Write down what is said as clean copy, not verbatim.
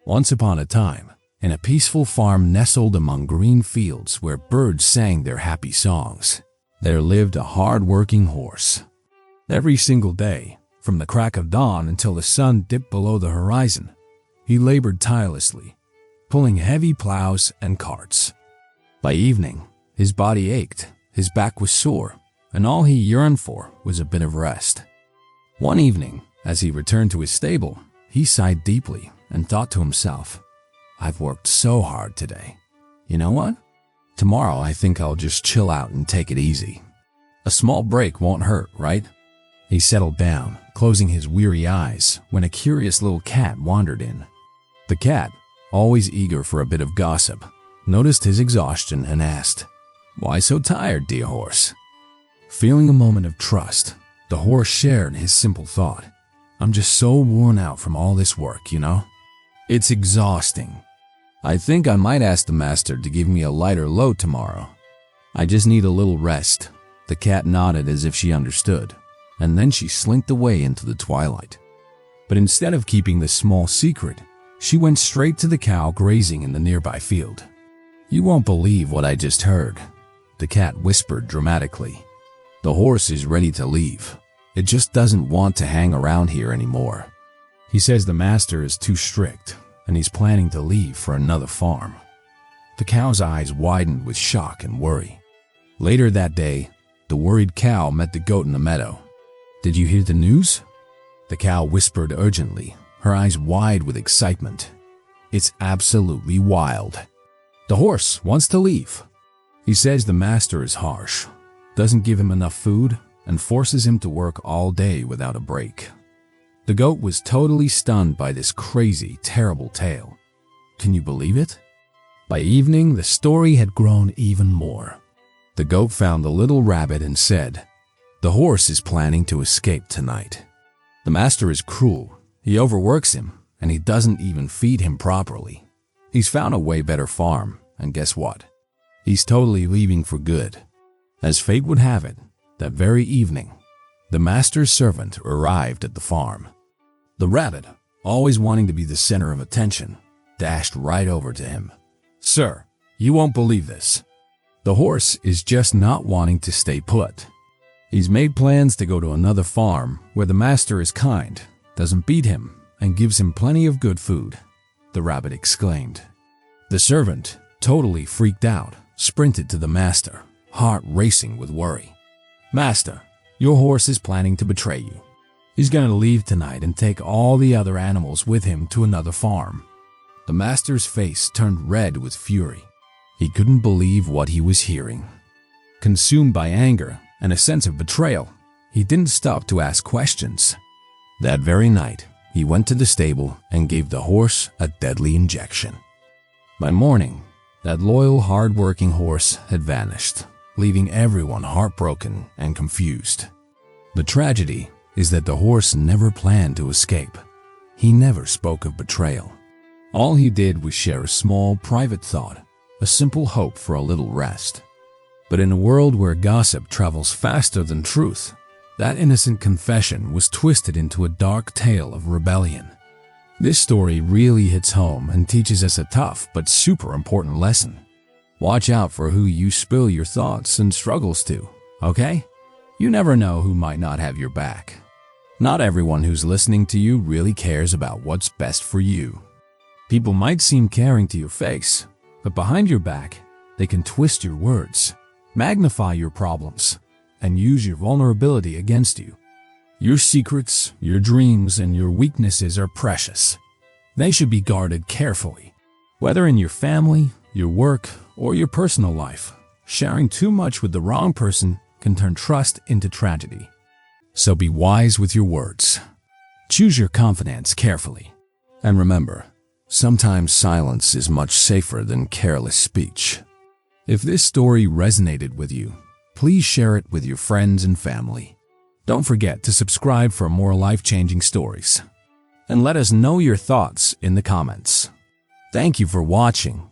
Once upon a time, in a peaceful farm nestled among green fields where birds sang their happy songs, there lived a hard-working horse. Every single day, from the crack of dawn until the sun dipped below the horizon, he labored tirelessly, pulling heavy plows and carts. By evening, his body ached, his back was sore, and all he yearned for was a bit of rest. One evening, as he returned to his stable, he sighed deeply and thought to himself, "I've worked so hard today. You know what? Tomorrow I think I'll just chill out and take it easy. A small break won't hurt, right?" He settled down, closing his weary eyes, when a curious little cat wandered in. The cat, always eager for a bit of gossip, noticed his exhaustion and asked, "Why so tired, dear horse?" Feeling a moment of trust, the horse shared his simple thought. "I'm just so worn out from all this work, you know? It's exhausting. I think I might ask the master to give me a lighter load tomorrow. I just need a little rest." The cat nodded as if she understood, and then she slinked away into the twilight. But instead of keeping the small secret, she went straight to the cow grazing in the nearby field. "You won't believe what I just heard," the cat whispered dramatically. "The horse is ready to leave. It just doesn't want to hang around here anymore. He says the master is too strict, and he's planning to leave for another farm." The cow's eyes widened with shock and worry. Later that day, the worried cow met the goat in the meadow. "Did you hear the news?" The cow whispered urgently, her eyes wide with excitement. "It's absolutely wild. The horse wants to leave. He says the master is harsh, doesn't give him enough food, and forces him to work all day without a break." The goat was totally stunned by this crazy, terrible tale. Can you believe it? By evening, the story had grown even more. The goat found the little rabbit and said, "The horse is planning to escape tonight. The master is cruel, he overworks him, and he doesn't even feed him properly. He's found a way better farm, and guess what? He's totally leaving for good." As fate would have it, that very evening, the master's servant arrived at the farm. The rabbit, always wanting to be the center of attention, dashed right over to him. "Sir, you won't believe this. The horse is just not wanting to stay put. He's made plans to go to another farm where the master is kind, doesn't beat him, and gives him plenty of good food," the rabbit exclaimed. The servant, totally freaked out, sprinted to the master, heart racing with worry. "Master, your horse is planning to betray you. He's going to leave tonight and take all the other animals with him to another farm." The master's face turned red with fury. He couldn't believe what he was hearing. Consumed by anger and a sense of betrayal, he didn't stop to ask questions. That very night, he went to the stable and gave the horse a deadly injection. By morning, that loyal, hard-working horse had vanished, leaving everyone heartbroken and confused. The tragedy is that the horse never planned to escape. He never spoke of betrayal. All he did was share a small, private thought, a simple hope for a little rest. But in a world where gossip travels faster than truth, that innocent confession was twisted into a dark tale of rebellion. This story really hits home and teaches us a tough but super important lesson. Watch out for who you spill your thoughts and struggles to, okay? You never know who might not have your back. Not everyone who's listening to you really cares about what's best for you. People might seem caring to your face, but behind your back, they can twist your words, magnify your problems, and use your vulnerability against you. Your secrets, your dreams, and your weaknesses are precious. They should be guarded carefully. Whether in your family, your work, or your personal life, sharing too much with the wrong person can turn trust into tragedy. So be wise with your words. Choose your confidence carefully. And remember, sometimes silence is much safer than careless speech. If this story resonated with you, please share it with your friends and family. Don't forget to subscribe for more life-changing stories. And let us know your thoughts in the comments. Thank you for watching,